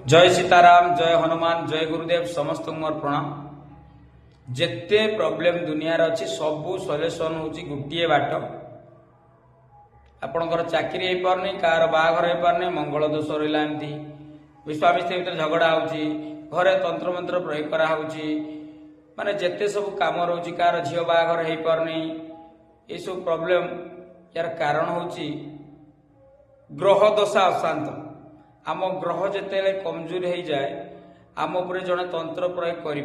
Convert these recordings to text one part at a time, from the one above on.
जय सीताराम, जय हनुमान, जय गुरुदेव। समस्त मोर प्रणाम। जेते प्रॉब्लम दुनिया अच्छी सबू सॉल्यूशन होची गोटे बाट। आपणकर चाकरी हो पारनी, कार बाहाघर हो पारनी, मंगल दोष रहा, एमती विश्वामित्री भीतर झगड़ा होची, घरे तंत्र मंत्र प्रयोग करा होची, माने जेते सब काम रोची, कार झील बाहाघर हो पारनी, ये सब प्रॉब्लम यार कारण होची ग्रह दशा अशांत। आम ग्रह जिते कमजोर हो जाए आम उपर जड़े तंत्र प्रयोग कर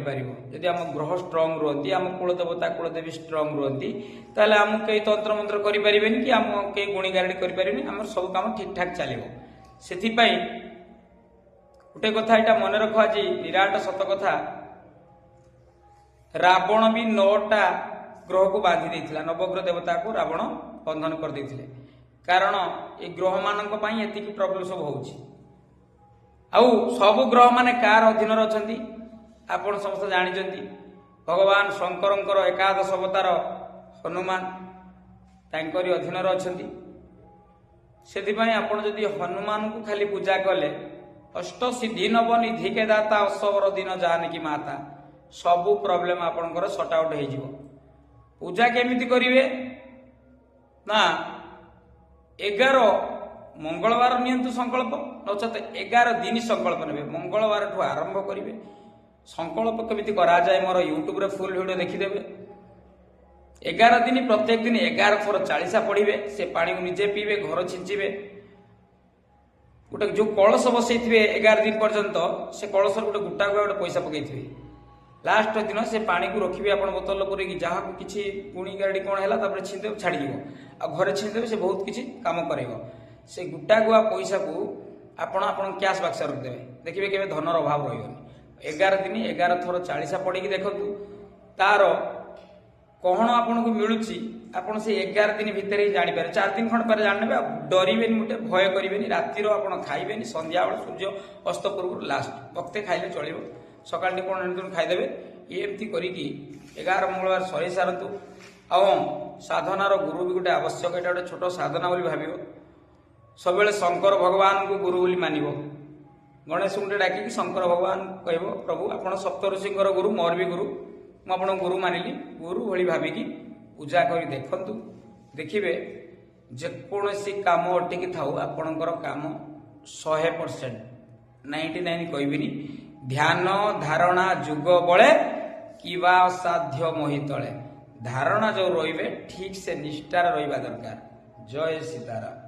आम ग्रह स्ट्रंग रुहति, आम कुलदेवता कुलदेवी स्ट्रंग रुहति, ताले आम कई तंत्र मंत्र करें कि आम कई गुणी गारेडी करें, आम सब काम ठीक ठाक चलो। से गोटे कथा यहाँ मन रख, आज विराट सत कथा। रावण भी 9टा ग्रह को बांधि देता, नवग्रह देवता को रावण बंधन कर देते, कारण ये ग्रह मान एति प्रॉब्लम सब होची। आउ सब ग्रह माने कार अधीन अच्छी आपण समस्त जानी। भगवान शंकर एकादश अवतार हनुमान तांकरी अधीन अच्छी। से आपण जदि हनुमान को खाली पूजा कले अष्ट सिद्धि नव निधि के दाता असवर दिन जानकी माता सबू प्रॉब्लम आपणकर सट आउट हो। पूजा केमिति करिवे ना 11 मंगलवार नियंतु संकल्प, नचेत 11 दिन संकल्प ने मंगलवार ठू आरंभ करेंगे। संकल्प केमिति करा जाए मोर यूट्यूब रे फुल वीडियो देखिदेवे। 11 दिन प्रत्येक दिन 11 थर 40 पढ़िबे, से पानी को निजे पीबे, घर छिंचिबे। गोटे जो कलश बसई 11 दिन पर्यंत से कलश गोटे गुटा गोटे पैसा पकई, लास्ट दिन से पानी को रखिए आप बोतल पूरी, जहाँ को किसी गुणी गाड़ी कौन है छीनदेव छाड़ घरे छीनदेव, से बहुत किसी काम कर से गुटा गुआ पैसा को आपण कैश बक्स रखिदेवे, देखिए केवे धनर अभाव रही। 11 दिन 11 थर 40 पढ़ी देखु तार कौन आपन को मिलूँ, आपड़ से 11 दिन भितर ही जापर। 4 दिन खंड पर जाने डरवे गोटे भय करेंगे। रातिर आप खाइबे संध्या बेल सूर्य अस्त पूर्व लास्ट वक्ते खाइले चलो, सका कौन खाईदे। एमती करी 11 मंगलवार सरी सारतु। साधनार गुरु भी गोटे आवश्यक, यहाँ गोटे छोट साधना बोली भाव। सब शंकर भगवान को गुरु बोली मानिब। गणेश गोटे डाक शंकर भगवान कह प्रभु आप सप्तऋषि गुरु, मोर भी गुरु, मुझे गुरु मानिली। गुरु भली भाविकी पूजा कर देखु, देखिए जेकोसी काम अटिकी थाऊ आपणकर काम 100% 99 कहबिनी। ध्यान धारणा जुग बले किवा असाध्य मोहि तले। धारणा जो रही ठीक से निष्ठार रहा दरकार। जय सीताराम।